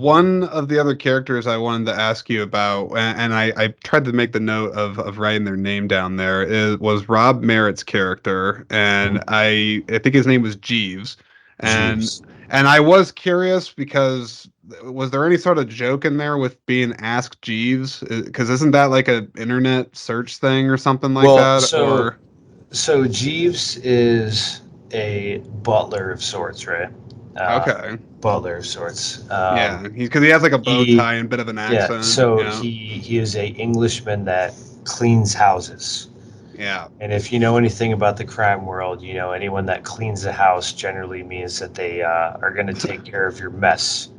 One of the other characters I wanted to ask you about, and I tried to make the note of writing their name down there, was Rob Merritt's character, and Mhm. I think his name was Jeeves, and Jeeves. and I was curious because was there any sort of joke in there with being Ask Jeeves? Because isn't that like a internet search thing or something like Well, that? so Or so Jeeves is a butler of sorts, right? Uh, okay, Butler of sorts. yeah, he's because he has like a bow He tie and a bit of an Yeah, accent. so Yeah, he is a Englishman that cleans houses. yeah, And if you know anything about the crime world, you know anyone that cleans a house generally means that they are going to take care of your mess.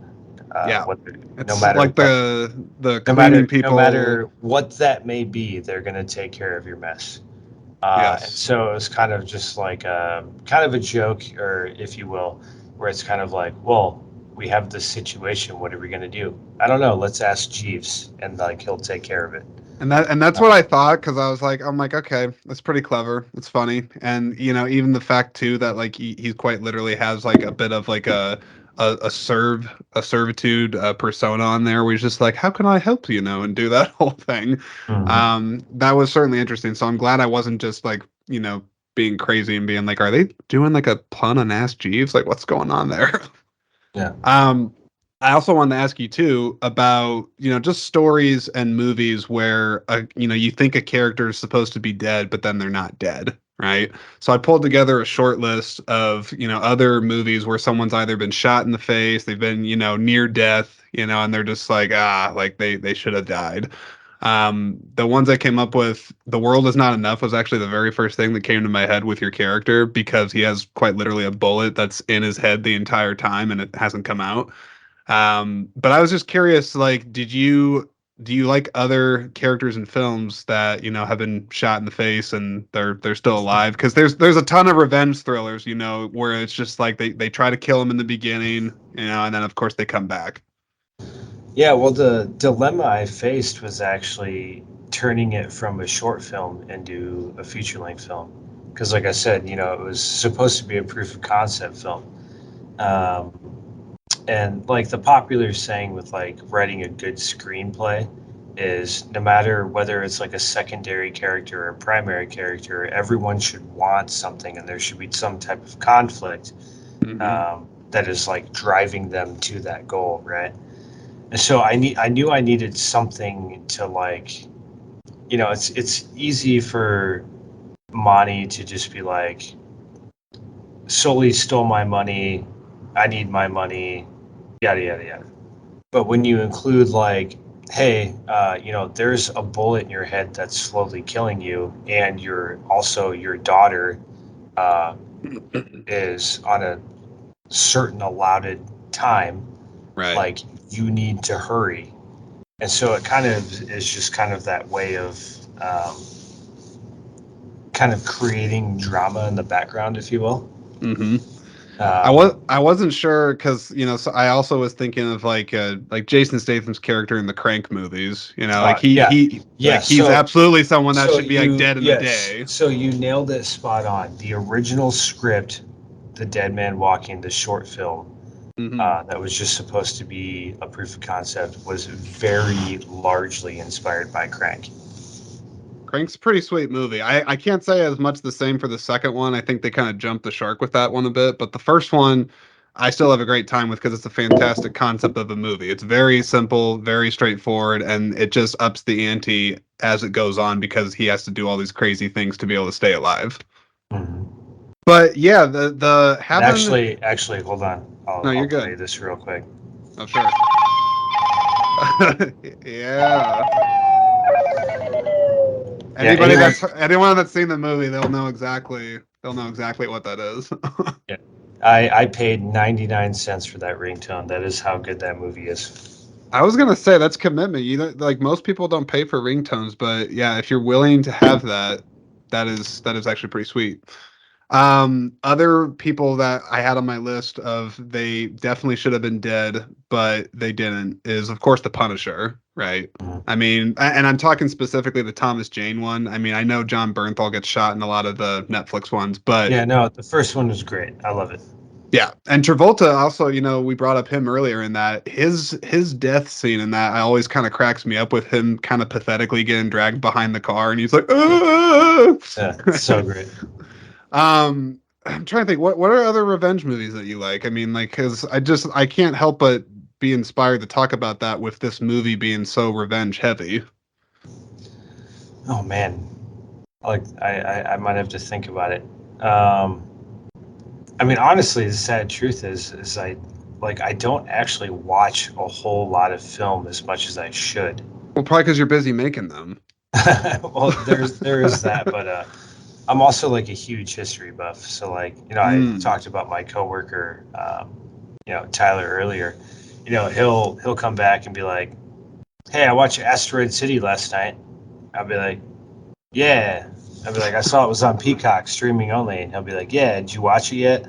yeah. Whether no It's matter like what, the no cleaning matter no people. matter what that may be, they're going to take care of your mess. And Yes. so it was kind of just like kind of a joke, or if you will, where it's kind of like, well, we have this situation. What are we going to do? I don't know. Let's ask Jeeves, and like he'll take care of it. And that's what Uh, I thought because I was like, I'm like, okay, that's pretty clever. It's funny, and even the fact too that like he quite literally has like a bit of like a servitude persona on there, where he's just like, how can I help and do that whole thing. mhm. That was certainly interesting. So I'm glad I wasn't just like being crazy and being like, are they doing like a pun on Ask Jeeves? Like, what's going on there? Yeah. Um, I also wanted to ask you too about, just stories and movies where, you think a character is supposed to be dead, but then they're not dead, right? So I pulled together a short list of, other movies where someone's either been shot in the face, they've been, near death, and they're just like, like they should have died. The ones I came up with, The World Is Not Enough was actually the very first thing that came to my head with your character because he has quite literally a bullet that's in his head the entire time and it hasn't come out. But I was just curious, like, do you like other characters in films that, have been shot in the face and they're still alive? Because there's a ton of revenge thrillers, where it's just like they try to kill them in the beginning, and then of course they come back. Yeah, well, the dilemma I faced was actually turning it from a short film into a feature length film. Because, like I said, it was supposed to be a proof of concept film. Um, and, like, the popular saying with, like, writing a good screenplay is no matter whether it's like a secondary character or a primary character, everyone should want something and there should be some type of conflict Hmm. that is, like, driving them to that goal, right? And so I knew I needed something to like, it's easy for Monty to just be like, Sully stole my money, I need my money, yada yada yada. But when you include like, hey, there's a bullet in your head that's slowly killing you, and your daughter uh, is on a certain allotted time, Right. like you need to hurry. And so it kind of is just kind of that way of um, kind of creating drama in the background, if you will. Hmm. Um, I wasn't sure because so I also was thinking of like Jason Statham's character in the Crank movies. Like yeah, he yeah. like he's absolutely someone that should be like dead in a Yes, day. so you nailed it spot on. The original script, The Dead Man Walking, the short film Hmm. that was just supposed to be a proof of concept, was very largely inspired by Crank. Crank's a pretty sweet movie. I can't say as much the same for the second one. I think they kind of jumped the shark with that one a bit, but the first one I still have a great time with because it's a fantastic concept of a movie. It's very simple, very straightforward, and it just ups the ante as it goes on because he has to do all these crazy things to be able to stay alive. Mhm. But yeah, the And having actually, hold on. no, I'll you're play good. this real quick. Oh, sure. Yeah. Yeah, Anyone that's seen the movie, they'll know exactly what that is. yeah. I paid 99 cents for that ringtone. That is how good that movie is. I was gonna say that's commitment. Like most people don't pay for ringtones, but yeah, if you're willing to have that, that is actually pretty sweet. Other people that I had on my list of they definitely should have been dead, but they didn't, is of course the Punisher, right? Mhm. I mean, and I'm talking specifically the Thomas Jane one. I mean, I know John Bernthal gets shot in a lot of the Netflix ones, but Yeah, no, the first one was great. I love it. Yeah, and Travolta also, we brought up him earlier in that his death scene in that I always kind of cracks me up with him kind of pathetically getting dragged behind the car and he's like, "Ah!" Yeah, so great. I'm trying to think what are other revenge movies that you like? I mean, like, because I can't help but be inspired to talk about that with this movie being so revenge heavy. Oh man, like I might have to think about it. Um, I mean, honestly, the sad truth is I don't actually watch a whole lot of film as much as I should. Well, probably because you're busy making them. Well, there is that, but I'm also like a huge history buff. So like, I Mm. talked about my coworker, Tyler earlier. He'll come back and be like, "Hey, I watched Asteroid City last night." I'll be like, "Yeah." I'll be like, "I saw it was on Peacock streaming only," and he'll be like, "Yeah, did you watch it yet?"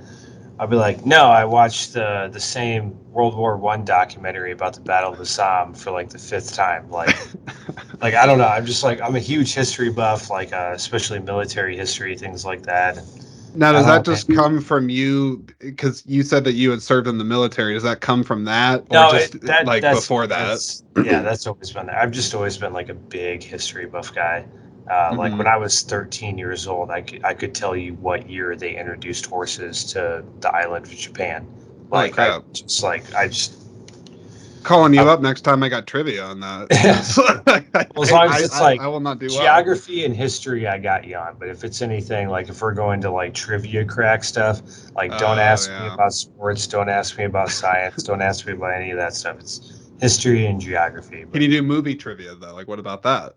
I'll be like, "No, I watched the same World War I documentary about the Battle of the Somme for like the fifth time." Like I don't know. I'm just like I'm a huge history buff, like especially military history, things like that. Now, I does that don't just know. come from you? Because you said that you had served in the military. Does that come from that, or No, just like before that? that's yeah, that's always been there. I've just always been like a big history buff guy. Like when Hmm. I was 13 years old, I could tell you what year they introduced horses to the island of Japan. Holy Like crap! I just Calling you I, up next time I got trivia on that because well, as long as it's like I will not do well. geography and history, I got you on. But if it's anything like if we're going to like trivia crack stuff, like don't Oh ask me yeah. about sports, don't ask me about science, don't ask me about any of that stuff. It's history and geography. Can But you do movie trivia though? Like, what about that?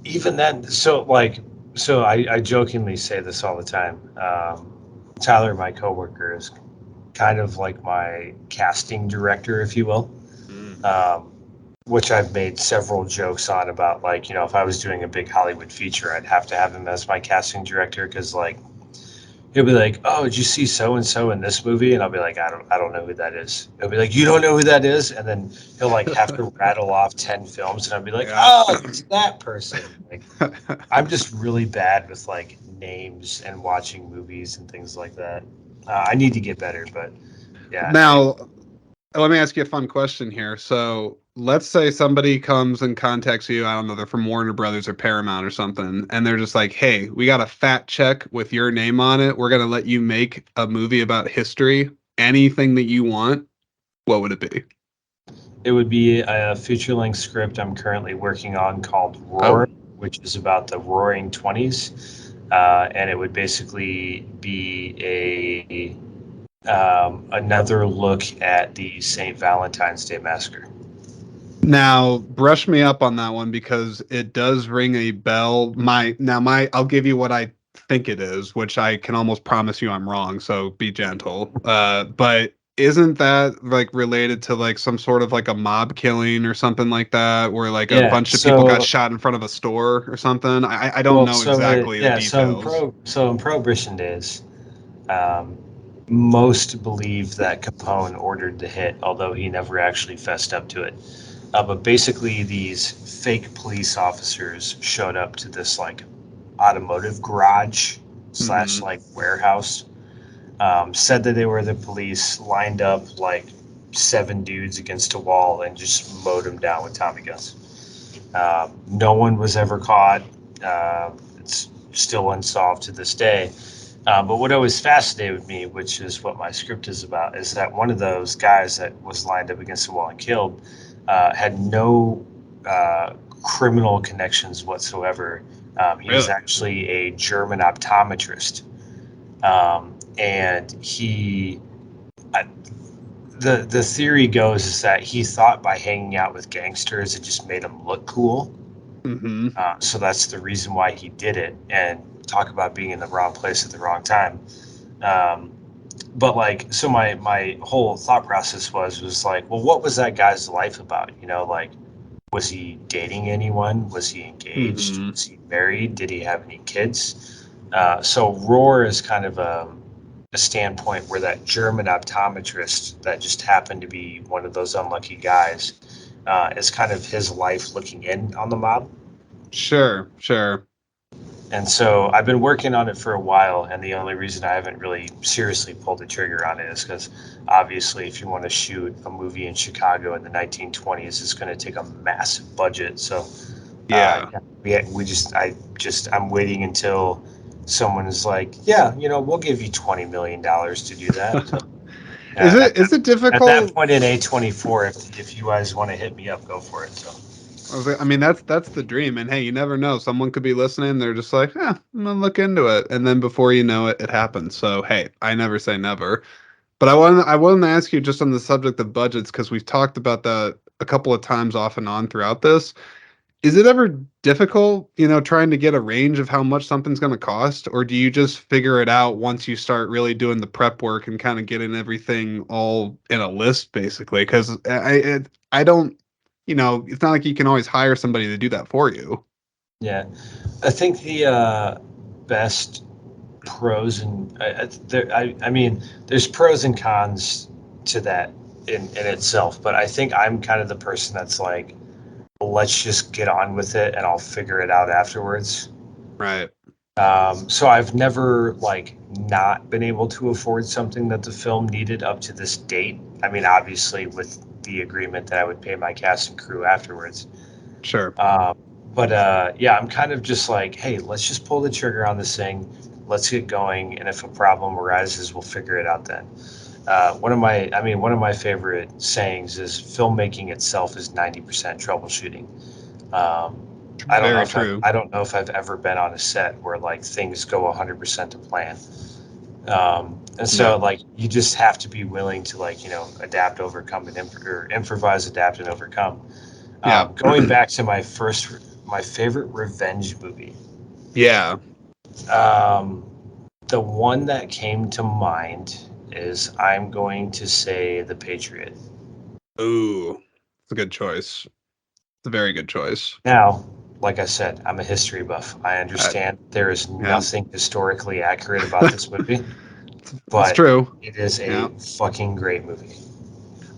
even then, so I jokingly say this all the time. Tyler, my coworker, is kind of like my casting director, if you will. Mm. Um, which I've made several jokes on about, like, if I was doing a big Hollywood feature, I'd have to have him as my casting director because, like, he'll be like, "Oh, did you see so and so in this movie?" And I'll be like, "I don't know who that is." He'll be like, "You don't know who that is?" And then he'll like have to rattle off 10 films, and I'll be like, Yeah. "Oh, it's that person." Like, I'm just really bad with like names and watching movies and things like that. I need to get better, but yeah. Now, let me ask you a fun question here. So, let's say somebody comes and contacts you. I don't know, they're from Warner Brothers or Paramount or something, and they're just like, "Hey, we got a fat check with your name on it. We're gonna let you make a movie about history. Anything that you want. What would it be?" It would be a feature length script I'm currently working on called Oh, Roar, which is about the Roaring Twenties, and it would basically be another look at the St. Valentine's Day Massacre. now brush me up on that one because it does ring a bell. I'll give you what I think it is, which I can almost promise you I'm wrong, so be gentle. But isn't that like related to like some sort of like a mob killing or something like that, where like a Yeah. bunch of people got So shot in front of a store or something? I don't well, know so exactly the yeah. details. So in Prohibition days, um, most believe that Capone ordered the hit, although he never actually fessed up to it. But basically, these fake police officers showed up to this like automotive garage slash Hmm. like warehouse. Said that they were the police, lined up like 7 dudes against a wall, and just mowed them down with Tommy guns. No one was ever caught. It's still unsolved to this day. But what always fascinated me, which is what my script is about, is that one of those guys that was lined up against the wall and killed had no criminal connections whatsoever. He was Really? actually a German optometrist, and uh, the theory goes is that he thought by hanging out with gangsters it just made him look cool. Hmm. So that's the reason why he did it. And talk about being in the wrong place at the wrong time. Um, but like, so my whole thought process was like, well, what was that guy's life about? Like, was he dating anyone? Was he engaged? Hmm. Was he married? Did he have any kids? So Roar is kind of a standpoint where that German optometrist that just happened to be one of those unlucky guys is kind of his life looking in on the mob. Sure, sure. And so I've been working on it for a while, and the only reason I haven't really seriously pulled the trigger on it is because obviously, if you want to shoot a movie in Chicago in the 1920s, it's going to take a massive budget. So, Yeah. I'm waiting until someone is like, yeah, we'll give you $20 million to do that. So, Is at it at that difficult? point in A24, if you guys want to hit me up, go for it. So, I mean, that's the dream. And hey, you never know. Someone could be listening. They're just like, I'm gonna look into it, and then before you know it, it happens. So hey, I never say never. But I wanted to ask you just on the subject of budgets because we've talked about that a couple of times off and on throughout this. Is it ever difficult, trying to get a range of how much something's going to cost, or do you just figure it out once you start really doing the prep work and kind of getting everything all in a list, basically? Because I don't, it's not like you can always hire somebody to do that for you. yeah, I think the best pros and I mean, there's pros and cons to that in itself, but I think I'm kind of the person that's like, let's just get on with it and I'll figure it out afterwards. Right. So I've never like not been able to afford something that the film needed up to this date. I mean, obviously with the agreement that I would pay my cast and crew afterwards. Sure. Um, but yeah, I'm kind of just like, hey, let's just pull the trigger on this thing. Let's get going, and if a problem arises, we'll figure it out then. One of my favorite sayings is filmmaking itself is 90% troubleshooting. Um, Very true. I don't know if I've ever been on a set where like things go 100% to plan. And so No. like you just have to be willing to like adapt, overcome, and or improvise, adapt, and overcome. Yeah. Going back to my favorite revenge movie, Yeah. um, the one that came to mind is I'm going to say The Patriot. Ooh, it's a good choice. It's a very good choice. Now, like I said, I'm a history buff. I Uh, understand there is yeah. nothing historically accurate about this movie, It's but true. it is Yeah. a fucking great movie.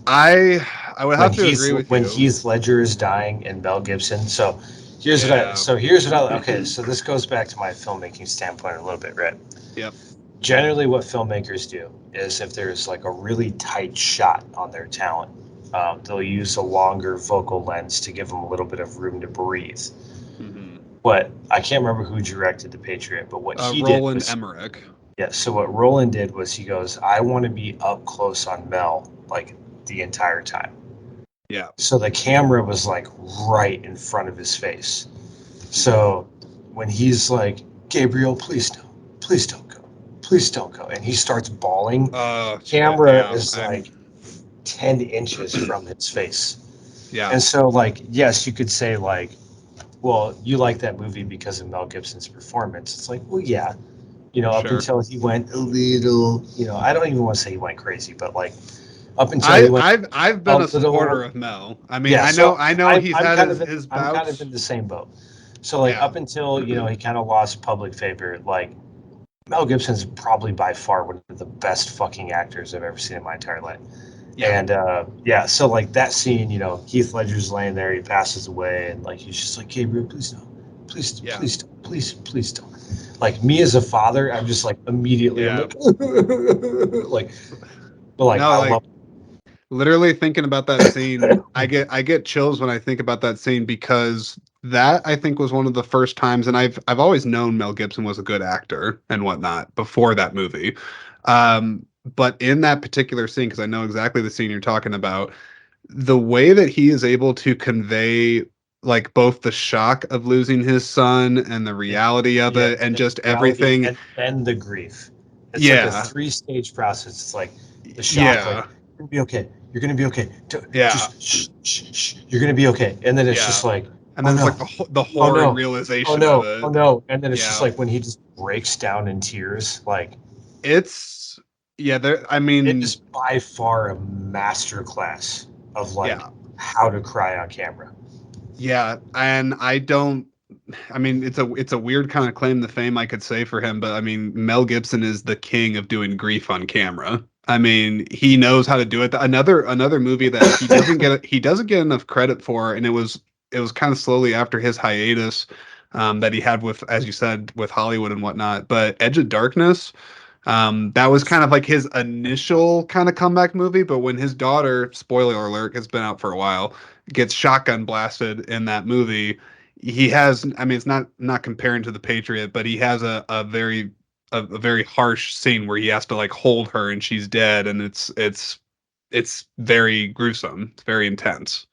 I I would have to agree with When you. Heath Ledger is dying and Mel Gibson. Yeah. Okay, so this goes back to my filmmaking standpoint a little bit, right? Yep. Generally what filmmakers do is if there's like a really tight shot on their talent, they'll use a longer focal lens to give them a little bit of room to breathe. Hmm. But I can't remember who directed The Patriot, but what he did Roland was, Emmerich. yeah, so what Roland did was he goes, I want to be up close on Mel like the entire time. Yeah. So the camera was like right in front of his face. Hmm. So when he's like, Gabriel, please don't go, please don't go, and he starts bawling, Shit. camera Yeah. is like 10 inches from his face. Yeah. And so, like, yes, you could say, like, well, you like that movie because of Mel Gibson's performance. It's like, well, yeah, up Sure. until he went a little, I don't even want to say he went crazy, but like, up until he I went I've a been a supporter little, of Mel. I mean, yeah. So I know he's had his I'm kind of bouts. in the same boat. So like Yeah. up until he kind of lost public favor, like Mel Gibson's probably by far one of the best fucking actors I've ever seen in my entire life. Yeah. And yeah, so like that scene, Heath Ledger's laying there, he passes away, and like he's just like, Gabriel, please don't, Yeah. please don't. Like me as a father, I'm just like immediately, I'm Yeah. like, like, but like No, I like love, literally thinking about that scene, I get chills when I think about that scene because that I think was one of the first times, and I've always known Mel Gibson was a good actor and whatnot before that movie. But in that particular scene, because I know exactly the scene you're talking about, the way that he is able to convey like both the shock of losing his son and the yeah, reality of yeah, it and the just reality everything. and then the grief. It's like a Yeah. 3-stage process. It's like the shock, like Yeah. you're gonna be okay, you're gonna be okay, Yeah. just you're gonna be okay, and then it's Yeah. just like, And oh then it's like no, the oh horrid no, oh realization of no, oh it. no. And then it's just Yeah. like when he just breaks down in tears, like It's yeah, there I it mean, is by far a masterclass of like yeah. how to cry on camera. Yeah, and I mean, it's a weird kind of claim to fame I could say for him, but I mean, Mel Gibson is the king of doing grief on camera. I mean, he knows how to do it. Another movie that he doesn't get enough credit for, and it was kind of slowly after his hiatus, that he had with, as you said, with Hollywood and whatnot. But Edge of Darkness, that was kind of like his initial kind of comeback movie. But when his daughter, spoiler alert, has been out for a while, gets shotgun blasted in that movie, he has. I mean, it's not comparing to the Patriot, but he has a very harsh scene where he has to like hold her and she's dead, and it's very gruesome. It's very intense.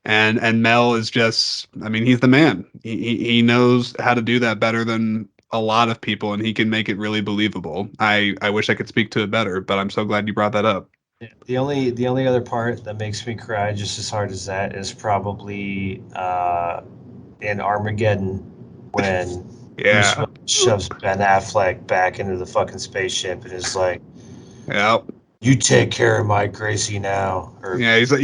And Mel is just, I mean, he's the man. He knows how to do that better than a lot of people, and he can make it really believable. I wish I could speak to it better, but I'm so glad you brought that up. Yeah, the only other part that makes me cry just as hard as that is probably in Armageddon when Bruce Yeah. Willis shoves Ben Affleck back into the fucking spaceship and is like, Yeah. "You take care of my Gracie now," or Yeah, he's like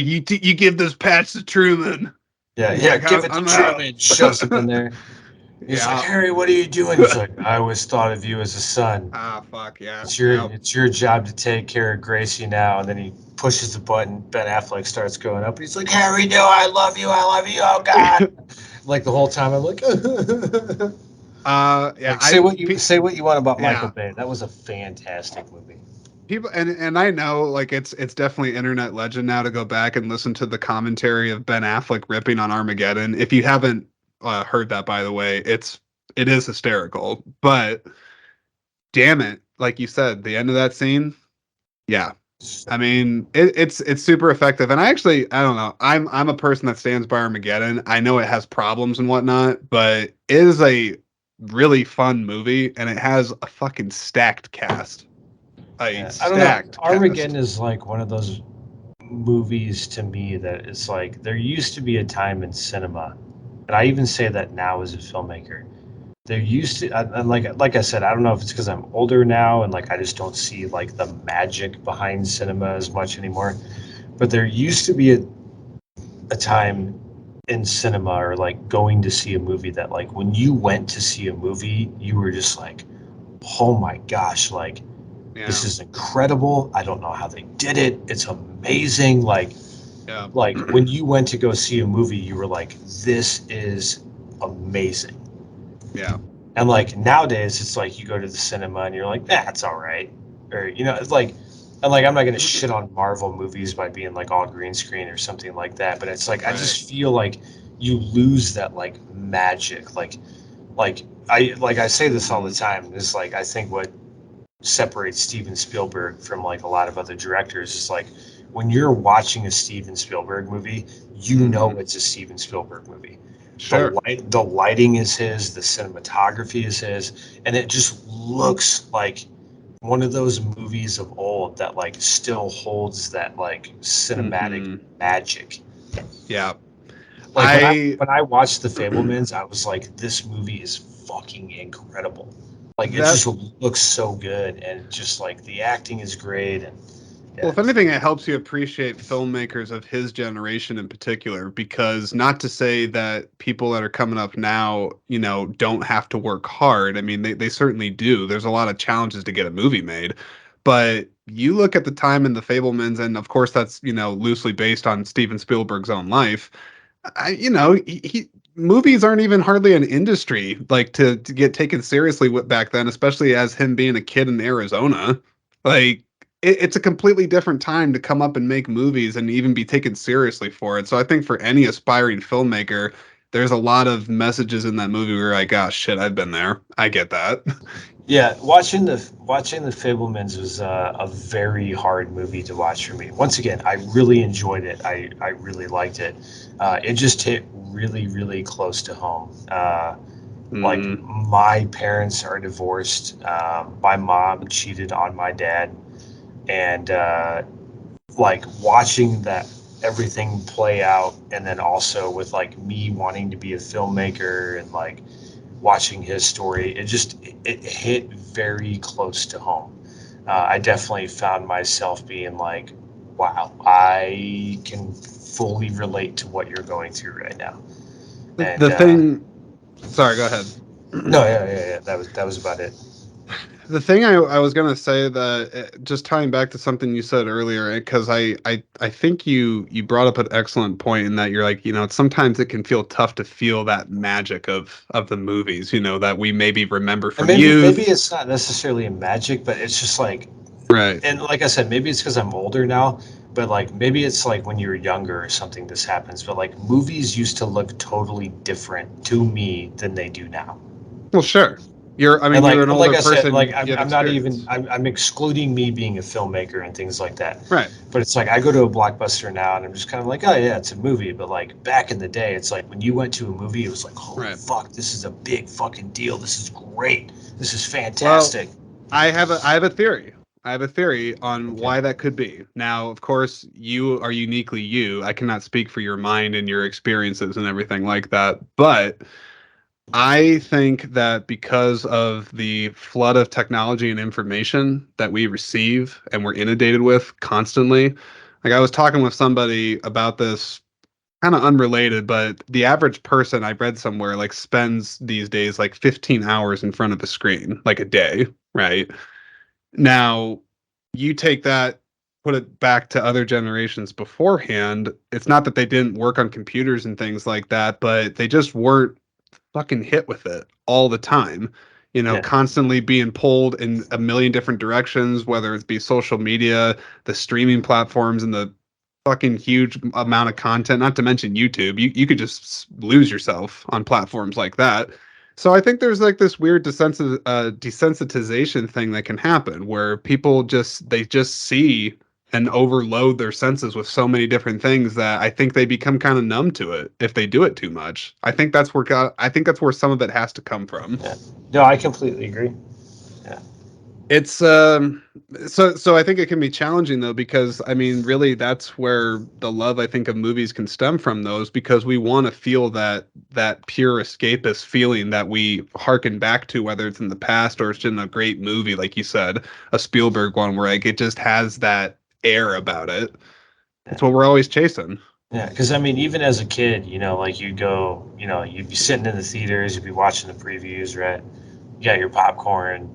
you give this patch to Truman. yeah, He's yeah, like give it to I'm out. Truman, shoves him in there. He's like, Yeah. "Harry, what are you doing?" He's like, "I always thought of you as a son. Ah, fuck yeah. It's your Yeah. it's your job to take care of Gracie now." And then he pushes the button. Ben Affleck starts going up. He's like, "Harry, no, I love you. I love you. Oh God!" Like the whole time, I'm like, Yeah, like say what you want about Michael yeah. Bay. That was a fantastic movie. People and I know like it's definitely internet legend now to go back and listen to the commentary of Ben Affleck ripping on Armageddon. If you haven't heard that, by the way, it is hysterical. But damn it, like you said, the end of that scene, yeah. I mean, it's super effective, and I don't know. I'm a person that stands by Armageddon. I know it has problems and whatnot, but it is a really fun movie, and it has a fucking stacked cast. A Yeah, I don't know. stacked Armageddon cast. is like one of those movies to me that it's like there used to be a time in cinema, and I even say that now as a filmmaker. There used to, and like I said, I don't know if it's because I'm older now and like I just don't see like the magic behind cinema as much anymore. But there used to be a time in cinema or like going to see a movie that like when you went to see a movie, you were just like, oh my gosh, like this Yeah, is incredible. I don't know how they did it. It's amazing. yeah, Like when you went to go see a movie, you were like, this is amazing. yeah, And like nowadays, it's like you go to the cinema and you're like, that's all right. Or, it's like, and like, I'm not going to shit on Marvel movies by being like all green screen or something like that. But it's like, I right. just feel like you lose that like magic. Like I say this all the Mhm. time. Is like, I think what separates Steven Spielberg from like a lot of other directors is like when you're watching a Steven Spielberg movie, you know Mhm. it's a Steven Spielberg movie. The Sure. light, the lighting is his, the cinematography is his, and it just looks like one of those movies of old that like still holds that like cinematic Mhm. magic. Yeah. Like when I I when I watched The Fablemans, I was like, this movie is fucking incredible. Like it that just looks so good, and just like the acting is great, and Well, yeah, if anything, it helps you appreciate filmmakers of his generation in particular, because not to say that people that are coming up now, don't have to work hard. I mean, they certainly do. There's a lot of challenges to get a movie made. But you look at the time in The Fablemans, and of course, that's, loosely based on Steven Spielberg's own life. Movies aren't even hardly an industry like to get taken seriously with back then, especially as him being a kid in Arizona. Like it's a completely different time to come up and make movies and even be taken seriously for it. So I think for any aspiring filmmaker, there's a lot of messages in that movie where like, oh shit, I've been there. I get that. yeah. Watching the Fablemans was a very hard movie to watch for me. Once again, I really enjoyed it. I really liked it. It just hit really really close to home. Like Hmm. my parents are divorced. My mom cheated on my dad, and like watching that everything play out, and then also with like me wanting to be a filmmaker and like watching his story, it hit very close to home. I definitely found myself being like, wow, I can fully relate to what you're going through right now. The, And the thing, sorry, go ahead. no, yeah, yeah, yeah, that was about it. The thing I was gonna say that just tying back to something you said earlier, because I think you brought up an excellent point in that you're like, sometimes it can feel tough to feel that magic of the movies, that we maybe remember And from maybe youth. it's not necessarily a magic, but it's just like, Right. and like I said, maybe it's because I'm older now, but like maybe it's like when you were younger or something this happens. But like movies used to look totally different to me than they do now. Well, sure. I And mean, you're an like older I said, like person, you have I'm not even experience. I'm excluding me being a filmmaker and things like that. Right. But it's like I go to a blockbuster now and I'm just kind of like, oh yeah, it's a movie. But like back in the day, it's like when you went to a movie, it was like, holy Right. fuck, this is a big fucking deal. This is great. This is Well, fantastic. I have a theory. I have a theory on Okay. why that could be. Now, of course, you are uniquely you. I cannot speak for your mind and your experiences and everything like that. But I think that because of the flood of technology and information that we receive and we're inundated with constantly, like I was talking with somebody about this kind of unrelated, but the average person I read somewhere like spends these days like 15 hours in front of the screen, like a day, right? Now, you take that, put it back to other generations beforehand. It's not that they didn't work on computers and things like that, but they just weren't fucking hit with it all the time. Yeah. Constantly being pulled in a million different directions, whether it be social media, the streaming platforms, and the fucking huge amount of content, not to mention YouTube. You could just lose yourself on platforms like that. So I think there's like this weird desensitization thing that can happen where people just see and overload their senses with so many different things that I think they become kind of numb to it if they do it too much. I think that's where some of it has to come from. Yeah. No, I completely agree. Yeah. It's so I think it can be challenging though because I mean really that's where the love I think of movies can stem from those because we want to feel that pure escapist feeling that we harken back to whether it's in the past or it's in a great movie like you said, a Spielberg one where like it just has that air about it. It's Yeah. what we're always chasing. Yeah, because I mean, even as a kid, like you'd go, you'd be sitting in the theaters, you'd be watching the previews, right? You got your popcorn,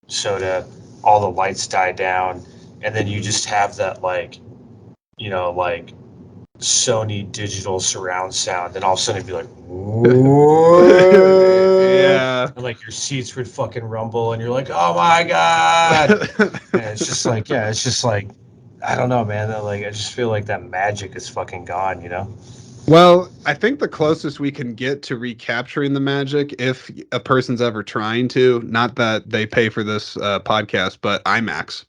soda, all the lights die down, and then you just have that like Sony digital surround sound, and all of a sudden it'd be like, whoa, Yeah. and like your seats would fucking rumble, and you're like, oh my god, and it's just like, yeah, it's just like, I don't know, man. Like, I just feel like that magic is fucking gone. Well, I think the closest we can get to recapturing the magic, if a person's ever trying to, not that they pay for this podcast, but IMAX.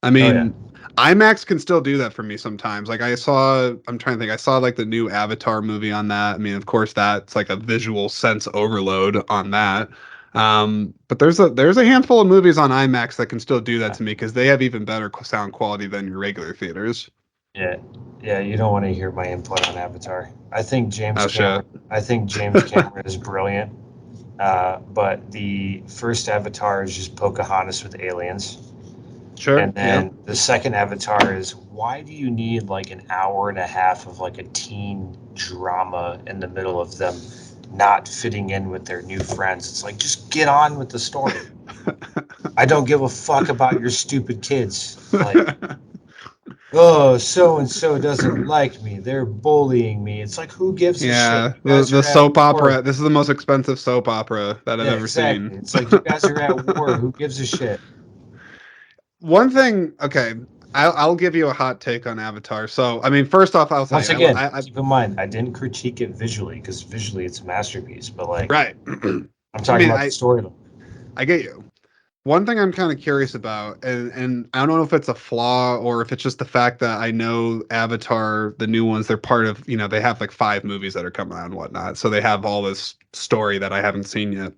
I Oh yeah. mean, IMAX can still do that for me sometimes. Like I'm trying to think, I saw like the new Avatar movie on that. I mean, of course, that's like a visual sense overload on that. But there's a handful of movies on IMAX that can still do that to me because they have even better sound quality than your regular theaters. Yeah, yeah, you don't want to hear my input on Avatar. Oh shit. I think James Cameron is brilliant, but the first Avatar is just Pocahontas with aliens, Sure. and Yeah. then the second Avatar is why do you need like an hour and a half of like a teen drama in the middle of them not fitting in with their new friends? It's like just get on with the story. I don't give a fuck about your stupid kids. Like oh, so and so doesn't like me. They're bullying me. It's like, who gives a shit? Yeah, You guys the are at soap war. opera. This is the most expensive soap opera that I've Yeah, ever exactly. seen. It's like, you guys are at war. Who gives a shit? One thing, okay, I'll give you a hot take on Avatar. So, I mean, first off, I'll tell Once you, again, keep in mind, I didn't critique it visually because visually it's a masterpiece, but like, right. I'm I talking mean, about the storyline. I get you. One thing I'm kind of curious about, and I don't know if it's a flaw or if it's just the fact that I know Avatar, the new ones, they're part of, they have like five movies that are coming out and whatnot. So they have all this story that I haven't seen yet.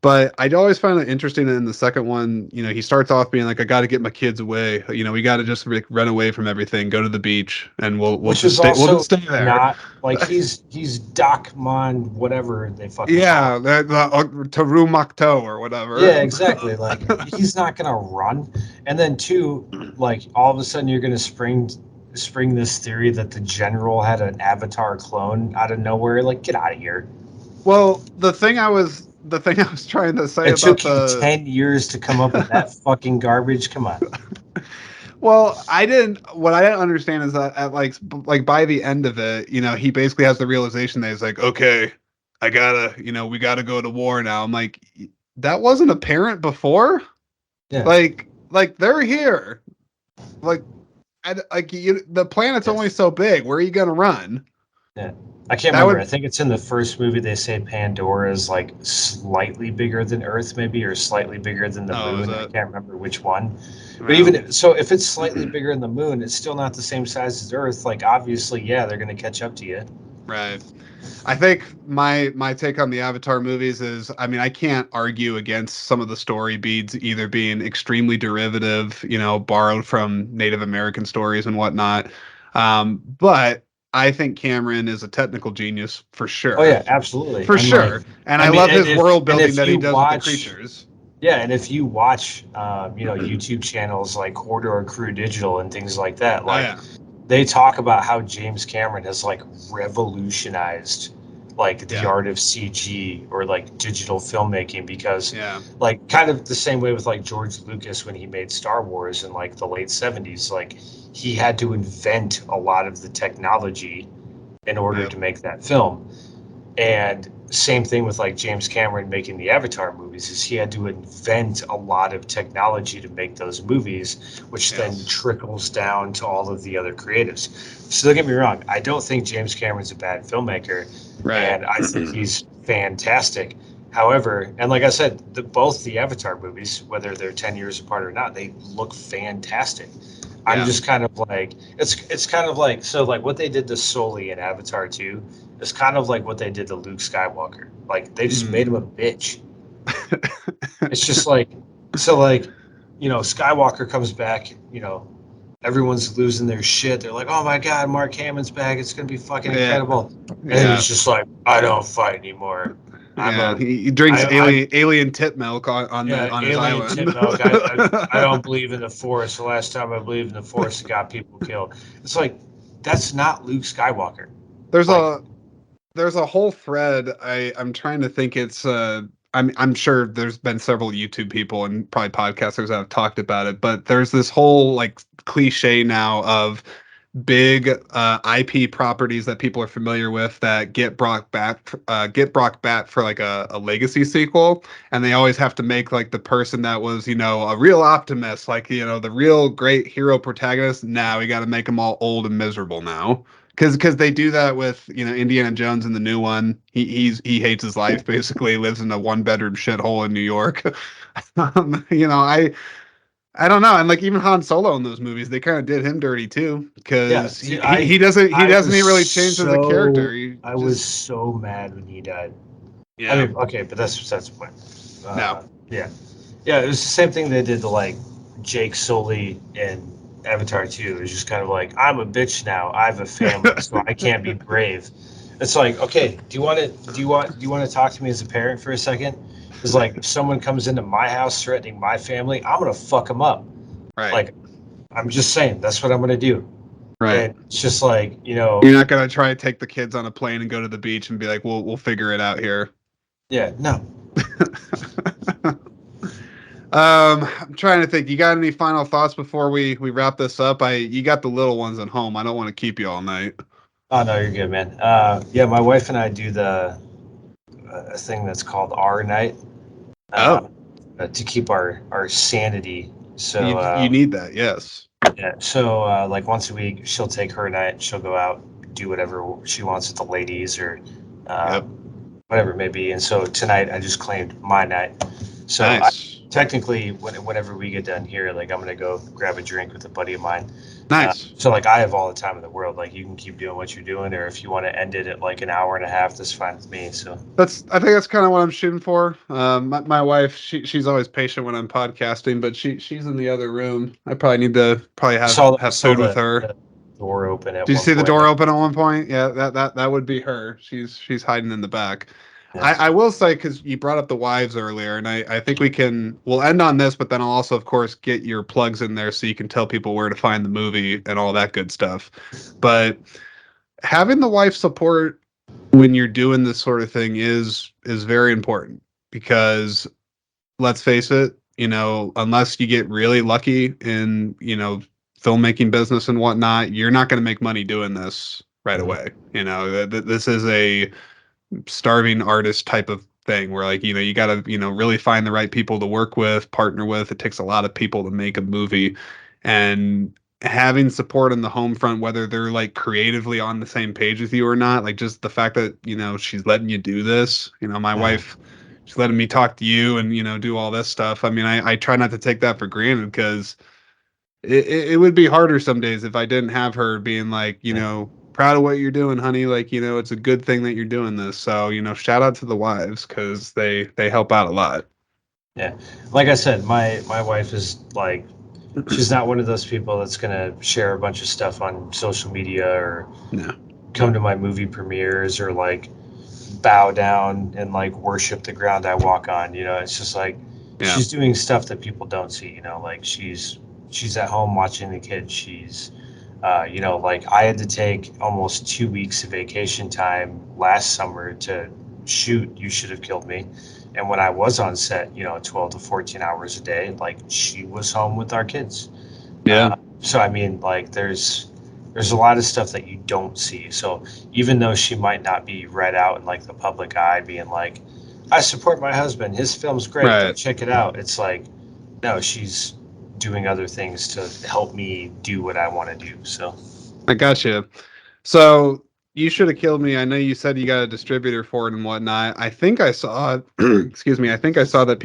But I'd always find it interesting in the second one, he starts off being like, I got to get my kids away. We got to just run away from everything, go to the beach, and we'll Which just is we'll just also stay there. not like he's Doc Mon, whatever they fucking call him. Yeah, Taru Makto or whatever. Yeah, exactly. Like he's not gonna run. And then two, like all of a sudden you're gonna spring this theory that the general had an avatar clone out of nowhere. Like, get out of here. Well, the thing I was the thing I was trying to say It about took you the 10 years to come up with that fucking garbage. Come on. well, I didn't. What I didn't understand is that at like by the end of it, he basically has the realization that he's like, okay, I gotta, we gotta go to war now. I'm like, that wasn't apparent before. Yeah. Like they're here. Like, the planet's only Yes. so big. Where are you gonna run? Yeah. I can't That remember. I would. think it's in the first movie they say Pandora is like slightly bigger than Earth, maybe, or slightly bigger than the Oh, is moon. I that? can't remember which one. But Well, even so, if it's slightly bigger than the moon, it's still not the same size as Earth. Like, obviously, yeah, they're going to catch up to you. right. I think my take on the Avatar movies is, I mean, I can't argue against some of the story beats either being extremely derivative, borrowed from Native American stories and whatnot. But I think Cameron is a technical genius for Oh, sure, yeah, absolutely. for And like, sure. And I I mean, love his world and building if that he you does with the watch, creatures. yeah, and if you watch, YouTube channels like Corridor Crew Digital and things like that, Oh like yeah, they talk about how James Cameron has like revolutionized like the yeah, art of CG or like digital filmmaking because yeah, like kind of the same way with like George Lucas when he made Star Wars in like the late 70s, like he had to invent a lot of the technology in order yeah, to make that film. And same thing with like James Cameron making the Avatar movies is he had to invent a lot of technology to make those movies, which then yes, trickles down to all of the other creatives. So don't get me wrong, I don't think James Cameron's a bad filmmaker, right, and I think he's fantastic. However, and like I said, both the Avatar movies, whether they're 10 years apart or not, they look fantastic. I'm yeah, just kind of like it's kind of like so like what they did to Sully in Avatar 2 is kind of like what they did to Luke Skywalker. Like they just made mm. him a bitch. It's just like so like Skywalker comes back, everyone's losing their shit. They're like, "Oh my god, Mark Hamill's back. It's going to be fucking Yeah, incredible." And then yeah. he's just like, "I don't fight anymore. I'm Yeah, a he drinks I alien tit milk yeah, on his alien tip island. milk. I don't believe in the Force. The last time I believed in the Force, it got people killed. It's like that's not Luke Skywalker. There's Like, a whole thread. I'm trying to think. I'm sure there's been several YouTube people and probably podcasters that have talked about it, but there's this whole like cliche now of big IP properties that people are familiar with that get brought back for like a legacy sequel, and they always have to make like the person that was a real optimist, like the real great hero protagonist. Now we got to make them all old and miserable now. Because they do that with Indiana Jones in the new one. He hates his life basically, lives in a one bedroom shithole in New York. I don't know, and like even Han Solo in those movies, they kind of did him dirty too, yeah, because dude, he I doesn't was really change as a character. He I was just so mad when he died. I yeah mean, okay, but that's the point. no Yeah, yeah, it was the same thing they did to like Jake Sully in Avatar 2. It was just kind of like, I'm a bitch now. I have a family, so I can't be brave. It's like, okay, do you want to talk to me as a parent for a second? It's like if someone comes into my house threatening my family, I'm gonna fuck them up. right Like I'm just saying, that's what I'm gonna do. right. And it's just like, You're not gonna try to take the kids on a plane and go to the beach and be like, we'll figure it out here. yeah, no. I'm trying to think. You got any final thoughts before we wrap this up? You got the little ones at home. I don't want to keep you all night. Oh no, you're good, man. Yeah, my wife and I do the a thing that's called R night uh, Oh, to keep our sanity. So you need that, yes. yeah, so like once a week, she'll take her night. She'll go out, do whatever she wants with the ladies or Yep. whatever it may be. And so tonight, I just claimed my night. So I Nice. technically, whenever we get done here, like I'm gonna go grab a drink with a buddy of mine. Nice. So like I have all the time in the world. Like you can keep doing what you're doing, or if you want to end it at like an hour and a half, that's fine with me. So I think that's kind of what I'm shooting for. My wife, she's always patient when I'm podcasting, but she's in the other room. I probably need to probably I have saw food with her. the door open at Did you one see the point. door open at one point? Yeah, that would be her. She's hiding in the back. Yeah. I will say, because you brought up the wives earlier, and I think we'll end on this, but then I'll also, of course, get your plugs in there so you can tell people where to find the movie and all that good stuff. But having the wife support when you're doing this sort of thing is very important. because let's face it, unless you get really lucky in, filmmaking business and whatnot, you're not going to make money doing this right Mhm. away. This is a starving artist type of thing where like, you got to, really find the right people to work with, partner with. It takes a lot of people to make a movie, and having support on the home front, whether they're like creatively on the same page with you or not, like just the fact that, she's letting you do this, my Mhm. wife, she's letting me talk to you and, do all this stuff. I mean, I try not to take that for granted because it would be harder some days if I didn't have her being like, proud of what you're doing, honey. Like, it's a good thing that you're doing this. So, shout out to the wives because they help out a lot. Yeah, like I said, my wife is like, she's not one of those people that's gonna share a bunch of stuff on social media or No. come to my movie premieres or like bow down and like worship the ground I walk on. It's just like Yeah. she's doing stuff that people don't see. Like she's at home watching the kids. She's like I had to take almost 2 weeks of vacation time last summer to shoot You Should Have Killed Me. And when I was on set, 12 to 14 hours a day, like she was home with our kids. Yeah. So I mean, like there's a lot of stuff that you don't see. So even though she might not be read out in like the public eye, being like, "I support my husband. His film's great. Go Right. check it out." It's like, no, she's doing other things to help me do what I want to do. So I got you. So you should have killed me. I know you said you got a distributor for it and whatnot. I think I saw, excuse me. I think I saw that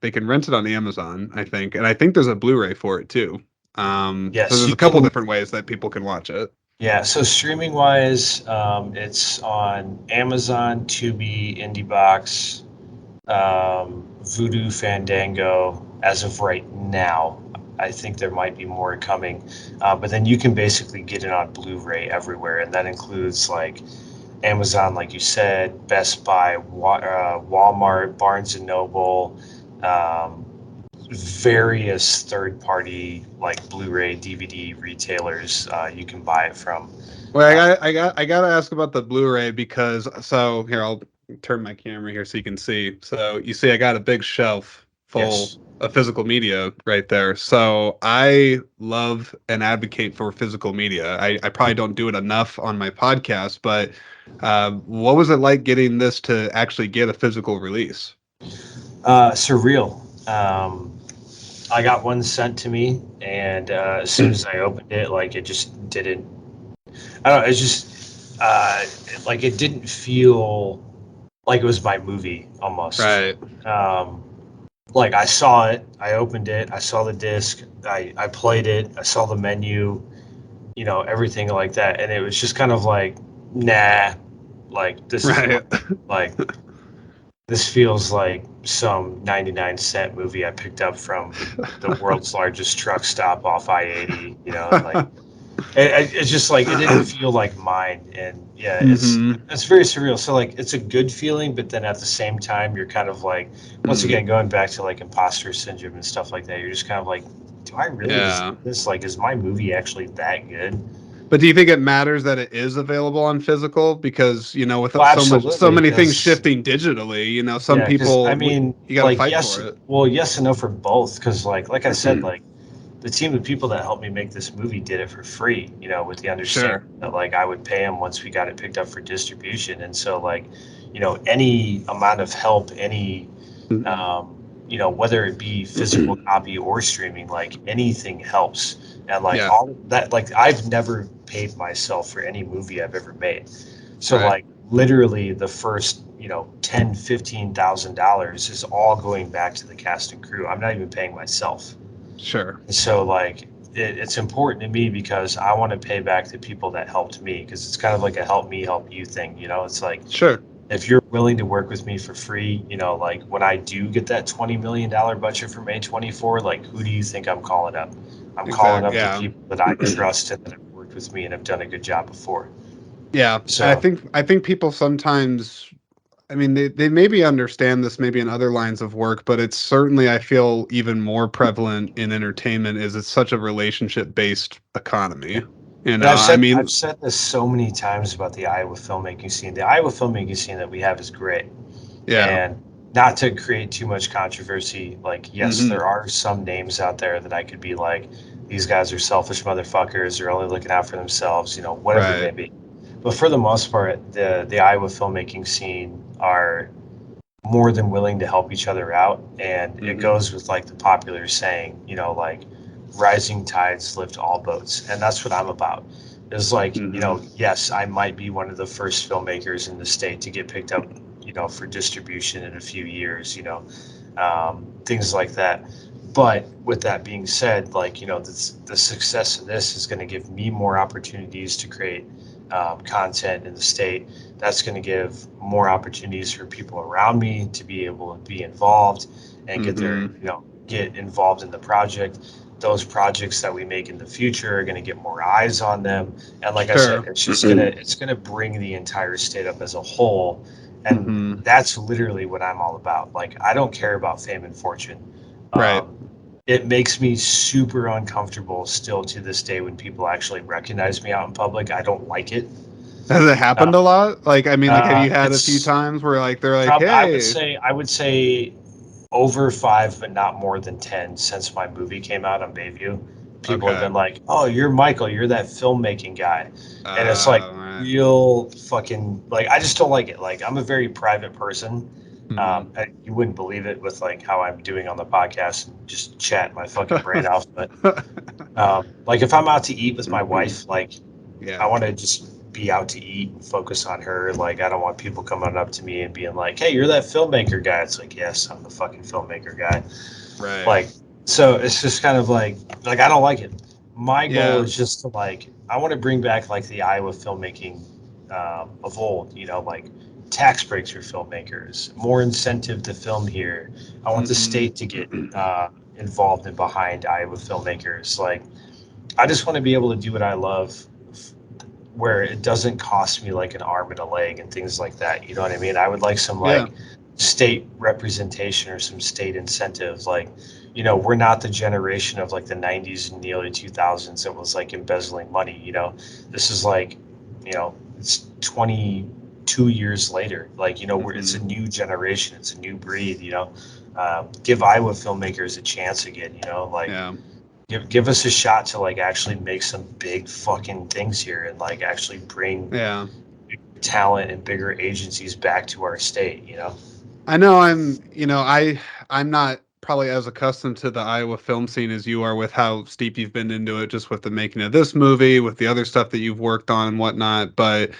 they can rent it on Amazon. I think, and I think there's a Blu-ray for it too. So yes, there's you a couple can. different ways that people can watch it. Yeah, so streaming wise, it's on Amazon, Tubi, IndieBox, Voodoo, Fandango. As of right now, I think there might be more coming, but then you can basically get it on Blu-ray everywhere, and that includes like Amazon, like you said, Best Buy, Walmart, Barnes and Noble, um, various third-party like Blu-ray, DVD retailers you can buy it from. Well, Uh, I got to ask about the Blu-ray because so here I'll turn my camera here so you can see. So you see, I got a big shelf full yes. of physical media right there. So I love and advocate for physical media. I probably don't do it enough on my podcast, but what was it like getting this to actually get a physical release? Surreal. I got one sent to me, and as soon as I opened it, like it just didn't. I don't know. It's just like it didn't feel like it was my movie almost. Right. Um, like I saw it, I opened it, I saw the disc, I played it, I saw the menu, everything like that, and it was just kind of like, nah, like this isn't Right. like this feels like some 99-cent movie I picked up from the world's largest truck stop off I-80. Like it's just like it didn't feel like mine, and yeah, hmm it's very surreal. So like it's a good feeling, but then at the same time, you're kind of like, once again, going back to like imposter syndrome and stuff like that. You're just kind of like, do I really Yeah. deserve this? Like, is my movie actually that good? But do you think it matters that it is available on physical? Because, with Well, so absolutely, many things because shifting digitally, some yeah, because I people, mean, you got to like fight yes, for it. well, yes and no for both. Because like I said, like the team of people that helped me make this movie did it for free, with the understanding Sure. that like I would pay them once we got it picked up for distribution. And so like, any amount of help, any, um, whether it be physical copy or streaming, like anything helps. And like Yeah. all that, like I've never paid myself for any movie I've ever made. So Right. like literally the first, $10,000, $15,000 is all going back to the cast and crew. I'm not even paying myself. Sure. So like it's important to me because I want to pay back the people that helped me, because it's kind of like a help me help you thing. It's like Sure. if you're willing to work with me for free, like when I do get that $20 million budget from A24, like who do you think I'm calling up? I'm calling Exactly. up the Yeah. people that I trust and that have worked with me and have done a good job before. Yeah. And So I think people sometimes, I mean, they maybe understand this maybe in other lines of work, but it's certainly, I feel, even more prevalent in entertainment is it's such a relationship based economy. And I've I said I've mean, said this so many times about the Iowa filmmaking scene. The Iowa filmmaking scene that we have is great. yeah. And not to create too much controversy, like, yes, Hmm. there are some names out there that I could be like, these guys are selfish motherfuckers, they're only looking out for themselves, whatever it may Right. be. But for the most part, the Iowa filmmaking scene are more than willing to help each other out. And it Hmm. goes with like the popular saying, like rising tides lift all boats. And that's what I'm about. Is like, Hmm. yes, I might be one of the first filmmakers in the state to get picked up, for distribution in a few years, things like that. But with that being said, like, the success of this is going to give me more opportunities to create content in the state. That's going to give more opportunities for people around me to be able to be involved and Hmm. get involved in the project. Those projects that we make in the future are going to get more eyes on them. And like I said, Sure. it's gonna bring the entire state up as a whole. And Hmm. that's literally what I'm all about. Like, I don't care about fame and fortune. Right. Um, it makes me super uncomfortable still to this day when people actually recognize me out in public. I don't like it. Has it happened Uh, a lot? Like, I mean, like, have you had a few it's times where like they're like, prob "Hey," I would say over five, but not more than 10 since my movie came out on Bayview. People have okay, been like, "Oh, you're Michael. You're that filmmaking guy," and it's like right. real fucking like I just don't like it. Like, I'm a very private person. Hmm. You wouldn't believe it with like how I'm doing on the podcast and just chat my fucking brain off. But like if I'm out to eat with my wife, like I Yeah. want to just be out to eat and focus on her. Like, I don't want people coming up to me and being like, "Hey, you're that filmmaker guy." It's like, yes, I'm the fucking filmmaker guy. Right. Like, so it's just kind of like I don't like it. My goal Yeah. is just to like I want to bring back like the Iowa filmmaking of old. Like tax breaks for filmmakers, more incentive to film here. I want the Hmm. state to get involved and behind Iowa filmmakers. Like, I just want to be able to do what I love where it doesn't cost me like an arm and a leg and things like that. You know what I mean? I would like some Yeah. like state representation or some state incentives. Like, we're not the generation of like the 90s and the early 2000s that was like embezzling money. This is like, it's 22 years later. Like, it's a Hmm. new generation, it's a new breed. Give Iowa filmmakers a chance again. Like Yeah. give us a shot to like actually make some big fucking things here and like actually bring Yeah. talent and bigger agencies back to our state. I know I'm not probably as accustomed to the Iowa film scene as you are with how steep you've been into it, just with the making of this movie, with the other stuff that you've worked on and whatnot. But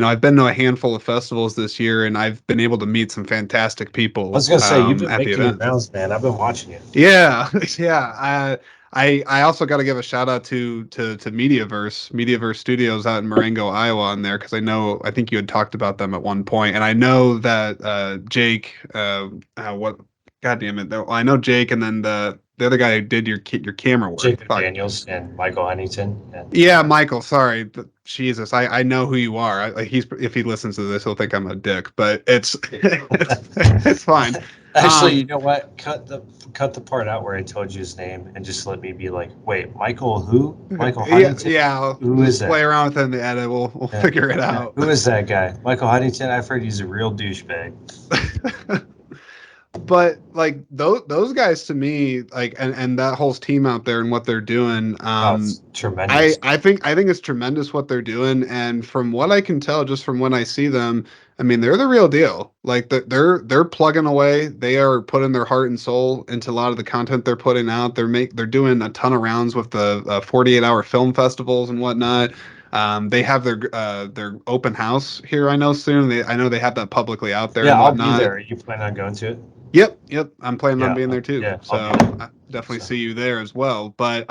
I've been to a handful of festivals this year, and I've been able to meet some fantastic I people was gonna say, you've been at the making your events. rounds, man. I've been watching you. Yeah, yeah. I also got to give a shout out to Mediaverse Studios out in Marengo, Iowa, on there because I think you had talked about them at one point, and I know that Jake, what, God damn it, though, I know Jake, and then the other guy who did your camera work. Jacob Fuck. Daniels and Michael Huntington and Yeah, Michael. Sorry, Jesus, I know who you are. Like he's if he listens to this, he'll think I'm a dick, but it's it's fine. actually, you Um, know what? Cut the part out where I told you his name and just let me be like, wait, Michael who? Michael yeah, Huntington? yeah. I'll Who is just that? play around with it in the edit. We'll Yeah, figure it yeah. out. Who is that guy? Michael Huntington? I've heard he's a real douchebag. But like those guys to me, like and that whole team out there and what they're doing, Oh, it's I tremendous. I think I think it's tremendous what they're doing, and from what I can tell, just from when I see them, I mean they're the real deal. Like they're plugging away. They are putting their heart and soul into a lot of the content they're putting out. They're doing a ton of rounds with the 48-hour film festivals and whatnot. They have their open house here. I know soon. I know they have that publicly out there Yeah, and I'll be whatnot. there. Are you planning on going to it? Yep, yep. I'm planning on Yeah, being there too. yeah, I'll be So there. I definitely So see you there as well. But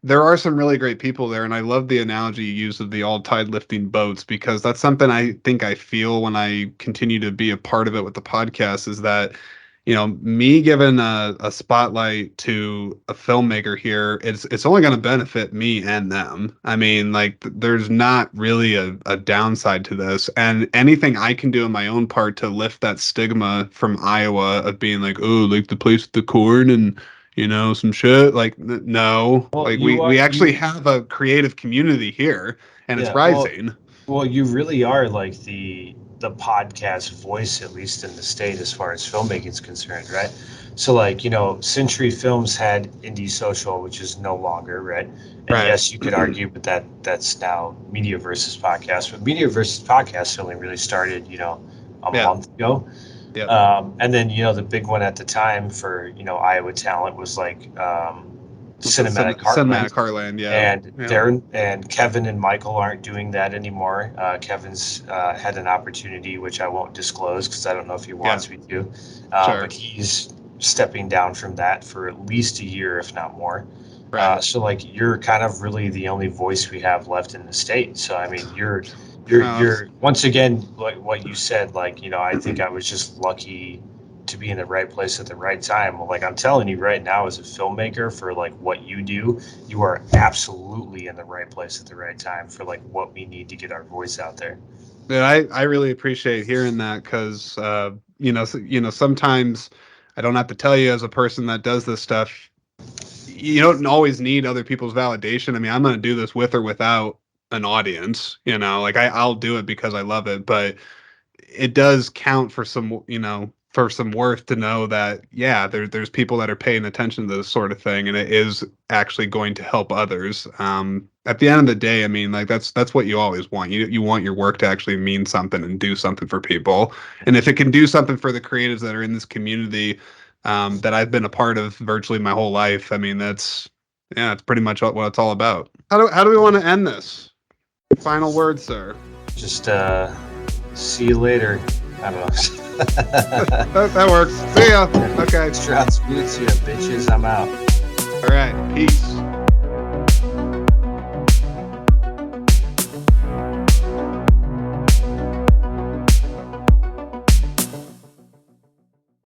there are some really great people there, and I love the analogy you use of the all tide lifting boats because that's something I think I feel when I continue to be a part of it with the podcast is that, me giving a spotlight to a filmmaker here, it's only going to benefit me and them. I mean, like there's not really a downside to this, and anything I can do in my own part to lift that stigma from Iowa of being like, oh, like the place with the corn and some shit. Like, no, Well, like you are we actually you. have a creative community here, and it's Yeah. Well, rising. you really are like the podcast voice, at least in the state, as far as filmmaking is concerned, right? So, like, Century Films had Indie Social, which is no longer, right? And Right. yes, you could argue, but that's now Media versus Podcast. But Media versus Podcast only really started, a Yeah. month ago. Yep. And then, the big one at the time for, Iowa talent was like With the Cinematic cinematic Heartland. Heartland. Yeah. And Yeah. Darren and Kevin and Michael aren't doing that anymore. Kevin's had an opportunity, which I won't disclose because I don't know if he Yeah. wants me to. Sure. But he's stepping down from that for at least a year, if not more. Right. So, like, you're kind of really the only voice we have left in the state. So, I mean, you're once again, like what you said, like, I think I was just lucky to be in the right place at the right time. Well, like, I'm telling you right now, as a filmmaker, for like what you do, you are absolutely in the right place at the right time for like what we need to get our voice out there. Yeah, I really appreciate hearing that because sometimes I don't have to tell you as a person that does this stuff, you don't always need other people's validation. I mean, I'm going to do this with or without an audience, like I'll do it because I love it, but it does count for some worth to know that, yeah, there's people that are paying attention to this sort of thing, and it is actually going to help others. At the end of the day, I mean, like that's what you always want. You want your work to actually mean something and do something for people. And if it can do something for the creatives that are in this community, that I've been a part of virtually my whole life, I mean, yeah, it's pretty much what it's all about. How do we want to end this? Final words, sir. Just see you later. I don't know. That works. See ya. Okay. Strauss boots, you bitches. I'm out. All right. Peace.